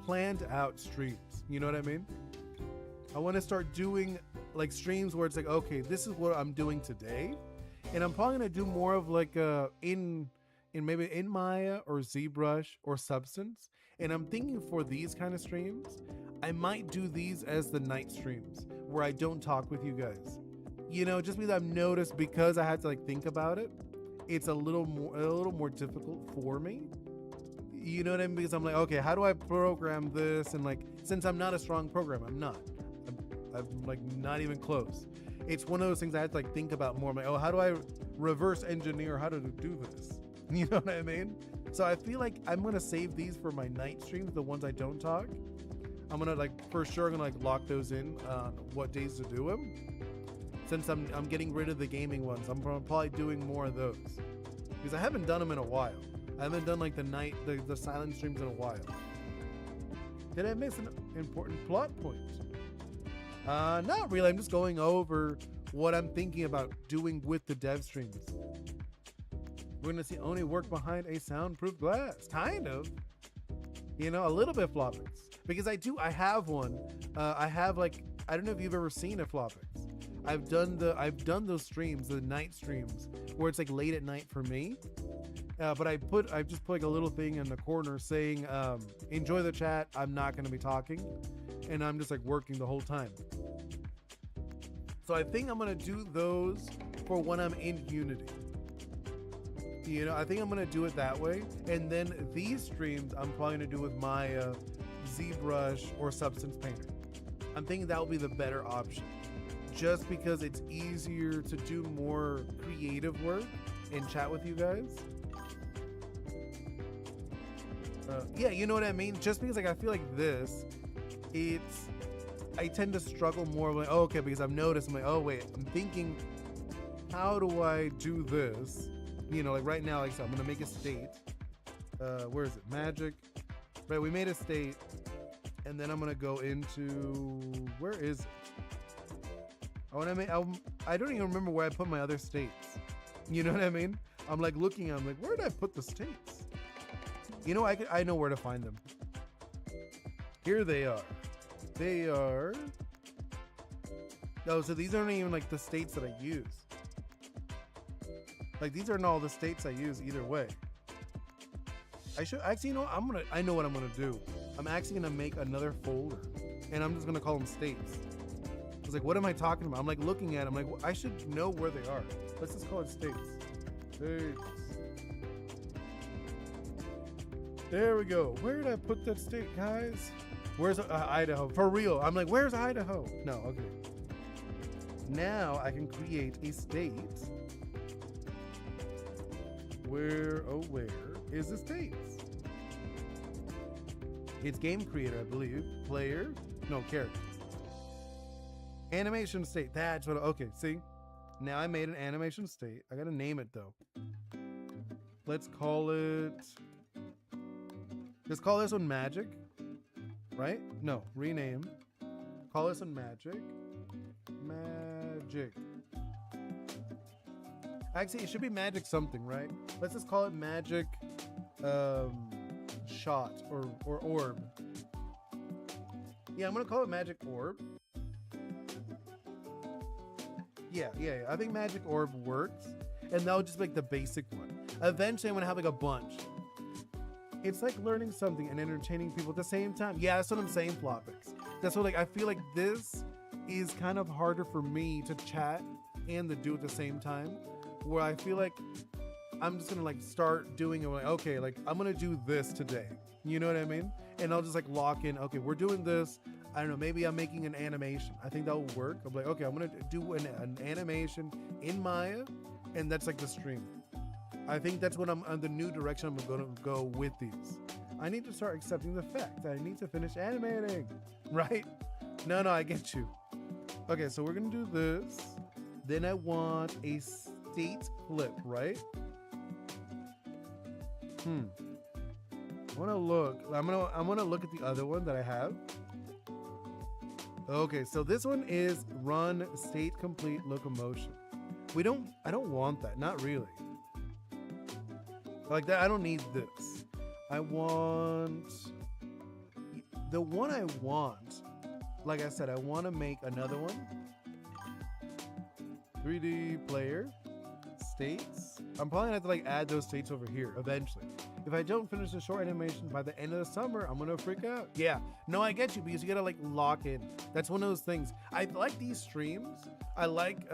planned out streams. You know what I mean? I want to start doing like streams where it's like, okay, this is what I'm doing today, and I'm probably gonna do more of like maybe in Maya or ZBrush or Substance. And I'm thinking for these kind of streams, I might do these as the night streams where I don't talk with you guys. You know, just because I've noticed, because I had to like think about it, it's a little more difficult for me. You know what I mean? Because I'm like, okay, how do I program this? And like, since I'm not a strong programmer, I'm not. I'm like not even close. It's one of those things I have to like think about more. I'm like, oh, how do I reverse engineer how to do this? You know what I mean? So I feel like I'm gonna save these for my night streams, the ones I don't talk. I'm gonna like for sure gonna like lock those in on what days to do them. Since I'm getting rid of the gaming ones, I'm probably doing more of those because I haven't done them in a while. I haven't done like the silent streams in a while. Did I miss an important plot point? Not really. I'm just going over what I'm thinking about doing with the dev streams. We're gonna see Oni work behind a soundproof glass, kind of. You know, a little bit Flopix, because I have one. I have like, I don't know if you've ever seen a Flopix. I've done those streams, the night streams, where it's like late at night for me. But I just put like a little thing in the corner saying, enjoy the chat. I'm not gonna be talking, and I'm just like working the whole time. So I think I'm gonna do those for when I'm in Unity. You know, I think I'm gonna do it that way, and then these streams I'm probably gonna do with my ZBrush or Substance Painter. I'm thinking that will be the better option, just because it's easier to do more creative work and chat with you guys. Yeah, you know what I mean? Just because like I feel like this, I tend to struggle more like, oh, okay, because I've noticed, I'm like, oh wait, I'm thinking, how do I do this? You know, like right now, like I said, I'm gonna make a state. Where is it? Magic. Right, we made a state, and then I'm gonna go into, where is it? I don't even remember where I put my other states. You know what I mean? I'm like looking, I'm like, where did I put the states? You know, I know where to find them. Here they are. They are. Oh, so these aren't even like the states that I use. Like these aren't all the states I use either way. I should actually, you know, I know what I'm gonna do. I'm actually gonna make another folder, and I'm just gonna call them states. I was like, what am I talking about? I'm like looking at them, like, well, I should know where they are. Let's just call it states. States. There we go. Where did I put that state, guys? Where's Idaho? For real. I'm like, where's Idaho? No, okay. Now I can create a state. Where is the states? It's game creator, I believe. Player, no, character. Animation state, that's what, okay, see? Now I made an animation state. I gotta name it though. Let's call it, let's call this one Magic, right? No, rename. Call this one Magic. Magic. Actually, it should be Magic something, right? Let's just call it Magic Shot or Orb. Yeah, I'm gonna call it Magic Orb. Yeah. I think Magic Orb works, and that'll just make the basic one. Eventually, I'm gonna have like a bunch. It's like learning something and entertaining people at the same time. Yeah, that's what I'm saying, Flopix. That's what, like, I feel like this is kind of harder for me to chat and to do at the same time, where I feel like I'm just gonna like start doing it like, okay, like I'm gonna do this today. You know what I mean? And I'll just like lock in, okay, we're doing this. I don't know, maybe I'm making an animation. I think that will work. I'm like, okay, I'm gonna do an animation in Maya, and that's like the stream. I think that's what I'm on the new direction I'm gonna go with these. I need to start accepting the fact that I need to finish animating, right? No, I get you. Okay, so we're gonna do this. Then I want a state clip, right? I wanna look. I'm gonna look at the other one that I have. Okay, so this one is run state complete locomotion. I don't want that, not really. Like that, I don't need this. I want the one I want. Like I said, I want to make another one. 3D player, states. I'm probably gonna have to like add those states over here eventually. If I don't finish the short animation by the end of the summer, I'm gonna freak out. Yeah, no, I get you, because you gotta like lock in. That's one of those things. I like these streams. I like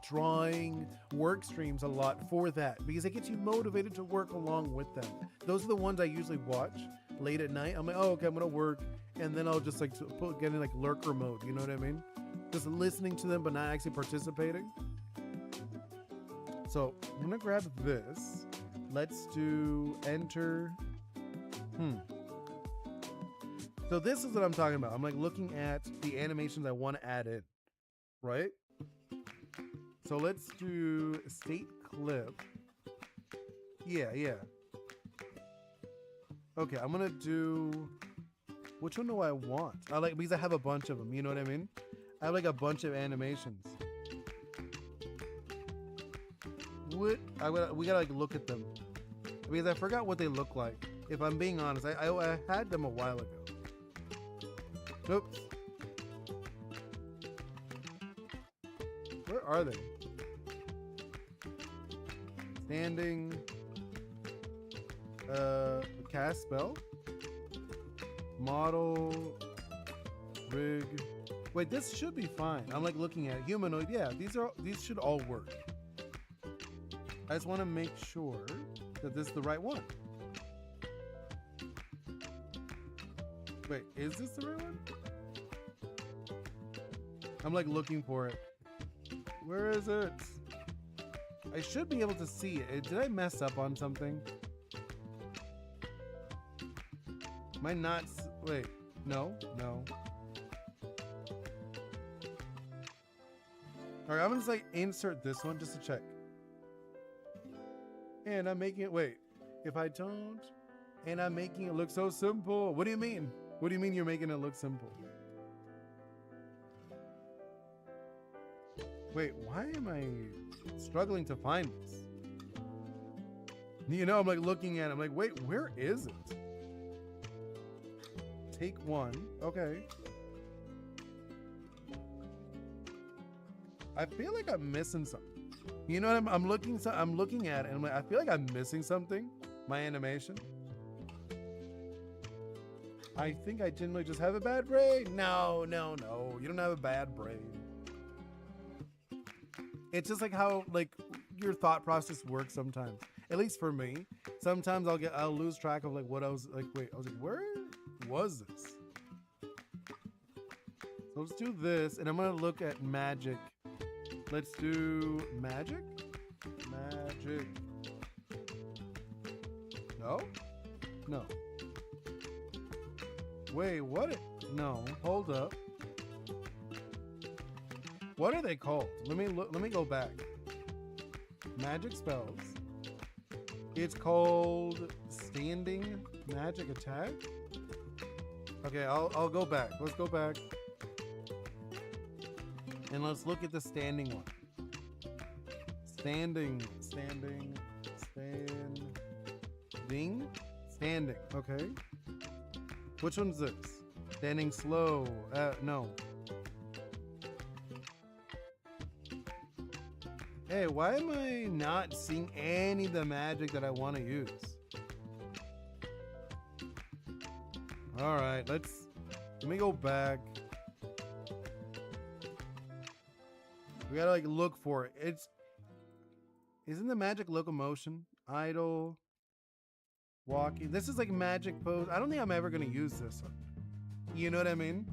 drawing work streams a lot for that, because it gets you motivated to work along with them. Those are the ones I usually watch. late at night. I'm like, oh, okay, I'm gonna work, and then I'll just like get in like lurker mode. You know what I mean? Just listening to them, but not actually participating. So I'm gonna grab this. Let's do enter. So this is what I'm talking about. I'm like looking at the animations I want to add in, right? So let's do state clip. Yeah. Okay, I'm gonna do, which one do I want? I like, because I have a bunch of them, you know what I mean? I have like a bunch of animations. We gotta like look at them, because I forgot what they look like. If I'm being honest, I had them a while ago. Oops. Where are they? Standing. Cast spell. Model. Rig. Wait, this should be fine. I'm like looking at humanoid. Yeah, these should all work. I just want to make sure that this is the right one. Wait, is this the right one? I'm like looking for it. Where is it? I should be able to see it. Did I mess up on something? Am I not? Wait, no. All right, I'm gonna just like insert this one just to check. And I'm making it, wait, if I don't, and I'm making it look so simple. What do you mean? What do you mean you're making it look simple? Wait, why am I struggling to find this? You know, I'm like looking at it, I'm like, wait, where is it? Take one, okay. I feel like I'm missing something. You know what I'm looking at it and I'm like, I feel like I'm missing something. My animation. I think I generally just have a bad brain. No. You don't have a bad brain. It's just like how like your thought process works sometimes. At least for me. Sometimes I'll lose track of like what I was like, wait, I was like, where was this? So let's do this and I'm gonna look at magic. Let's do magic. No. Wait, what? No, hold up. What are they called? Let me go back. Magic spells. It's called standing magic attack. Okay, I'll go back. Let's go back. And let's look at the standing one. Standing. Okay. Which one's this? Standing slow. No. Hey, why am I not seeing any of the magic that I want to use? All right, let me go back. We gotta like look for it. Isn't the magic locomotion? Idle. Walking. This is like magic pose. I don't think I'm ever gonna use this one. You know what I mean?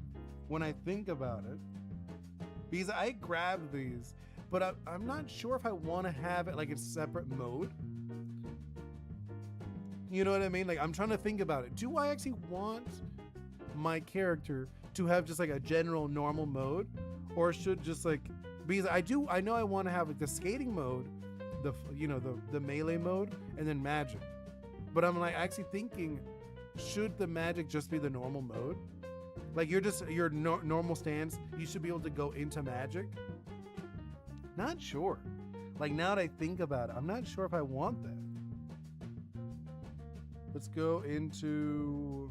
When I think about it. Because I grabbed these, but I'm not sure if I want to have it like a separate mode. You know what I mean? Like I'm trying to think about it. Do I actually want my character to have just like a general normal mode? Or should just like, because I know I want to have like the skating mode, the melee mode, and then magic. But I'm like actually thinking, should the magic just be the normal mode? Like your normal stance, you should be able to go into magic? Not sure. Like now that I think about it, I'm not sure if I want that. Let's go into,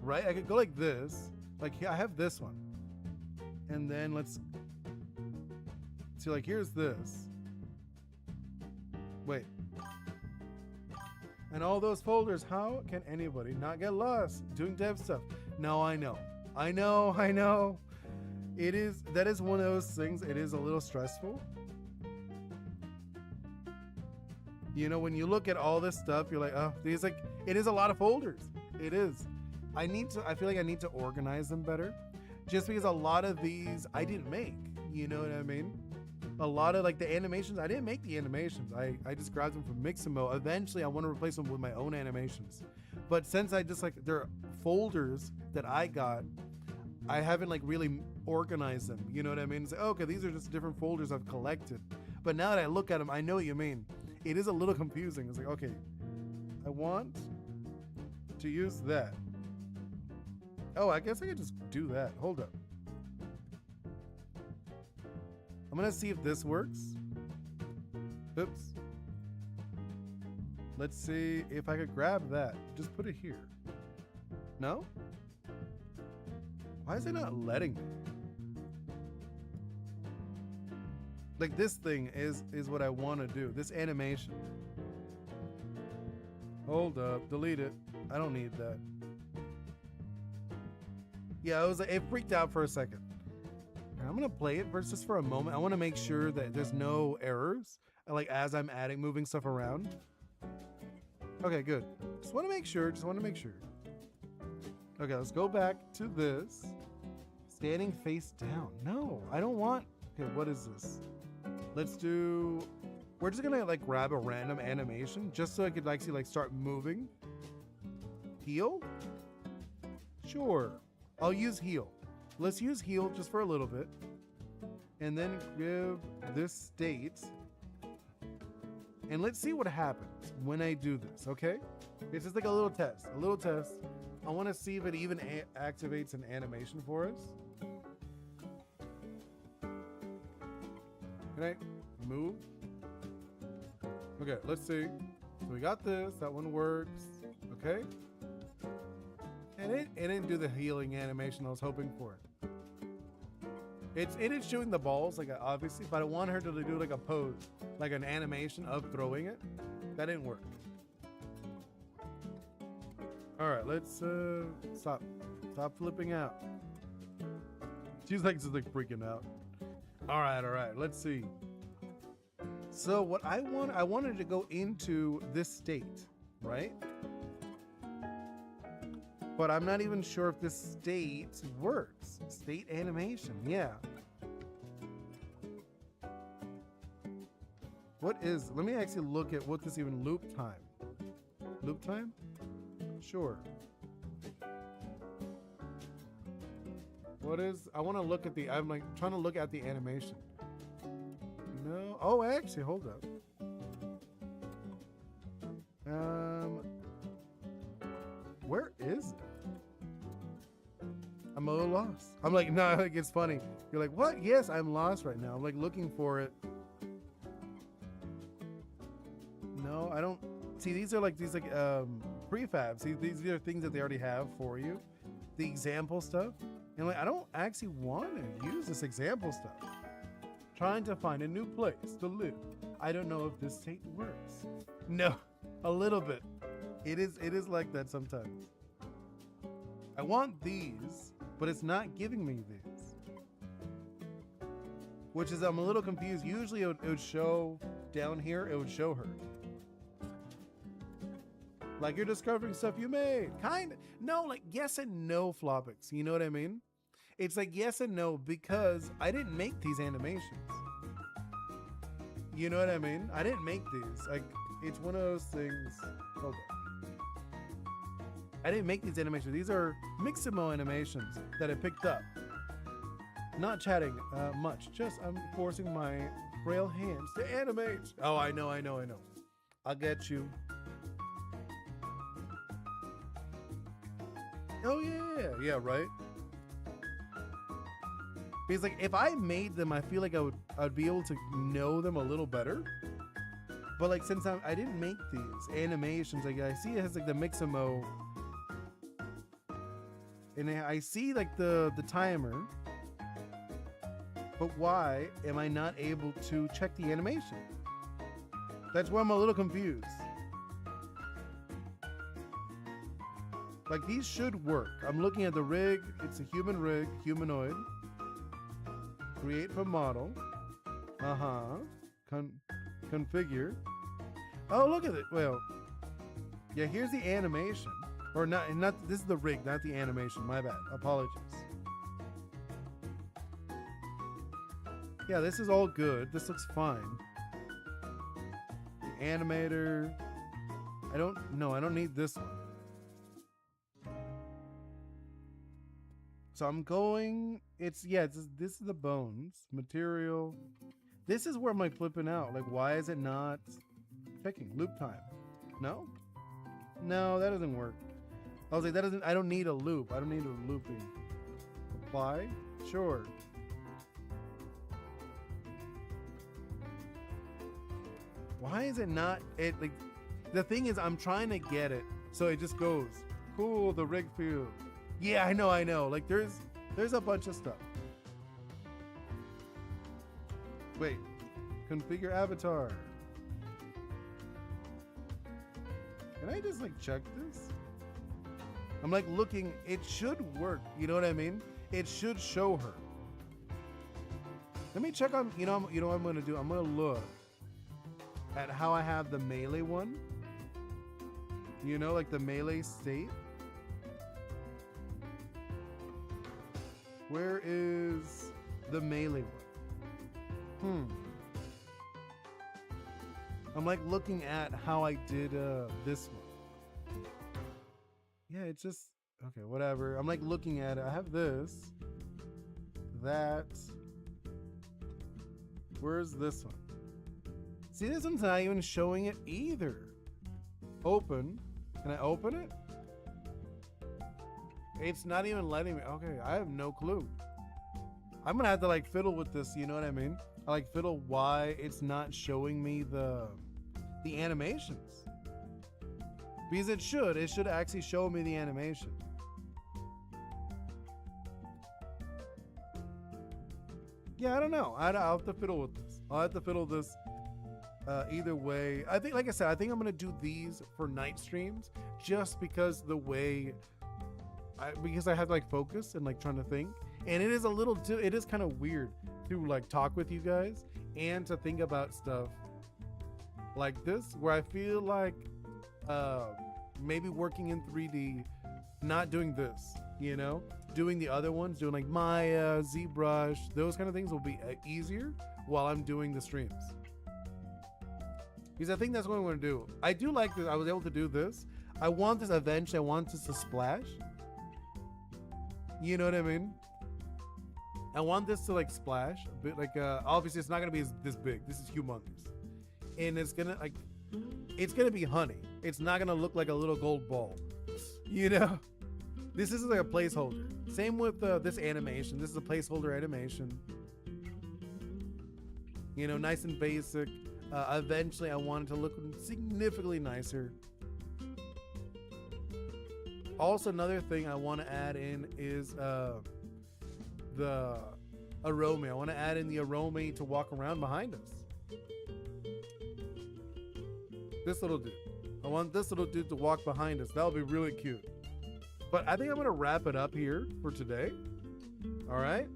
right? I could go like this. Like I have this one. And then let's see, like here's this. Wait. And all those folders, how can anybody not get lost doing dev stuff? No, I know. That is one of those things, it is a little stressful. You know, when you look at all this stuff, you're like, oh, it's like, it is a lot of folders. It is. I feel like I need to organize them better, just because a lot of these I didn't make, you know what I mean? A lot of like the animations, I didn't make the animations. I just grabbed them from Mixamo. Eventually I want to replace them with my own animations. But since I just like, they're folders that I got, I haven't like really organized them. You know what I mean? It's like, okay, these are just different folders I've collected. But now that I look at them, I know what you mean. It is a little confusing. It's like, okay, I want to use that. Oh, I guess I could just do that. Hold up. I'm gonna see if this works. Oops. Let's see if I could grab that. Just put it here. No? Why is it not letting me? Like this thing is what I want to do. This animation. Hold up. Delete it. I don't need that. Yeah, it freaked out for a second. I'm gonna play it just for a moment. I want to make sure that there's no errors, like as I'm moving stuff around. Okay, good. Just want to make sure. Okay, let's go back to this. Standing face down. No, I don't want. Okay, what is this? Let's do. We're just gonna like grab a random animation just so I could actually like start moving. Heal? Sure. I'll use heal. Let's use heal just for a little bit. And then give this state. And let's see what happens when I do this, okay? It's just like a little test. I want to see if it even activates an animation for us. Can I move? Okay, let's see. So we got this. That one works. Okay. And it didn't do the healing animation I was hoping for. It is shooting the balls, like obviously, but I want her to do like a pose, like an animation of throwing it. That didn't work. All right, let's stop flipping out. She's like just like freaking out. All right, let's see. So what I wanted to go into this state, right? But I'm not even sure if this state works. State animation, yeah. Let me actually look at what this even loop time. Loop time? Sure. I want to look at I'm like trying to look at the animation. No, oh actually, hold up. Where is it? I'm a little lost. I'm like, no, like it's funny. You're like, what? Yes, I'm lost right now. I'm like looking for it. No, I don't see. These are like prefabs. See, these are things that they already have for you. The example stuff. And like, I don't actually want to use this example stuff. Trying to find a new place to live. I don't know if this state works. No, a little bit. It is like that sometimes. I want these, but it's not giving me these. Which is, I'm a little confused. Usually it would show down here, it would show her. Like you're discovering stuff you made. Kind of. No, like yes and no Flopix. You know what I mean? It's like yes and no because I didn't make these animations. You know what I mean? I didn't make these. Like, it's one of those things. Hold on. I didn't make these animations. These are Mixamo animations that I picked up. Not chatting much. Just I'm forcing my frail hands to animate. Oh, I know. I'll get you. Oh yeah, right. Because like if I made them, I feel like I'd be able to know them a little better. But like since I didn't make these animations, like I see it has like the Mixamo, and I see like the timer. But why am I not able to check the animation? That's why I'm a little confused. Like these should work. I'm looking at the rig. It's a human rig, humanoid. Create from model. Configure. Oh, look at it. Well, yeah, here's the animation. Or not, this is the rig, not the animation. My bad. Apologies. Yeah, this is all good. This looks fine. The animator. I don't need this one. So I'm going, this is the bones. Material. This is where I'm like flipping out. Like, why is it not checking? Loop time. No? No, that doesn't work. I was like, I don't need a loop. I don't need a looping. Apply? Sure. Why is it not, like, the thing is, I'm trying to get it, so it just goes, cool, the rig field. Yeah, I know. Like, there's a bunch of stuff. Wait, configure avatar. Can I just, like, check this? I'm, like, looking, it should work, you know what I mean? It should show her. Let me check on, you know what I'm gonna do? I'm gonna look at how I have the melee one. You know, like the melee state. Where is the melee one? I'm like looking at how I did this one. Yeah, it's just, okay, whatever. I'm like looking at it. I have this, that. Where's this one? See, this one's not even showing it either. Open. Can I open it? It's not even letting me. Okay, I have no clue. I'm gonna have to like fiddle with this, you know what I mean? I like fiddle why it's not showing me the animations. Because it should actually show me the animation. Yeah, I don't know. I'll have to fiddle with this. I'll have to fiddle this either way. I think, like I said, I think I'm going to do these for night streams just because the way, because I have like focus and like trying to think. And it is it is kind of weird to like talk with you guys and to think about stuff like this where I feel like maybe working in 3D, not doing this, you know? Doing the other ones, doing like Maya, ZBrush, those kind of things will be easier while I'm doing the streams. Because I think that's what I'm going to do. I do like this. I was able to do this. I want this eventually. I want this to splash. You know what I mean? I want this to like splash a bit. Like obviously it's not going to be this big. This is humongous. And it's going to like, it's going to be honey. It's not going to look like a little gold ball. You know? This is like a placeholder. Same with this animation. This is a placeholder animation. You know, nice and basic. Eventually, I want it to look significantly nicer. Also, another thing I want to add in is the aroma. I want to add in the aroma to walk around behind us. This little dude. I want this little dude to walk behind us. That'll be really cute. But I think I'm going to wrap it up here for today. All right.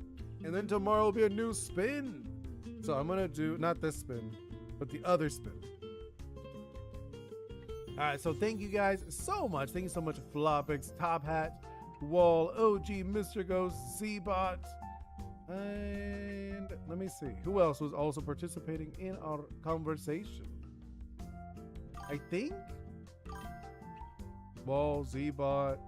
And then tomorrow will be a new spin. So I'm going to do, not this spin, but the other spin. All right. So thank you guys so much. Thank you so much, Flopix, Top Hat, Wall, OG, Mr. Ghost, Z-Bot. And let me see. Who else was also participating in our conversation? I think Wall, Z-Bot,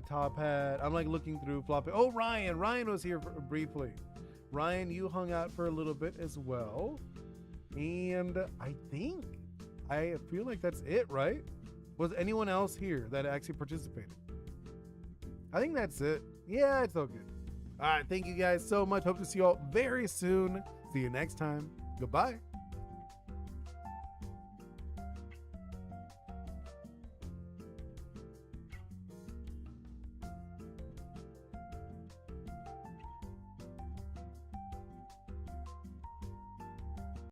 Top Hat. I'm like looking through floppy. Oh, Ryan was here briefly. Ryan, you hung out for a little bit as well. And I feel like that's it, right? Was anyone else here that actually participated? I think that's it. Yeah, it's all good. All right, thank you guys so much. Hope to see you all very soon. See you next time. Goodbye.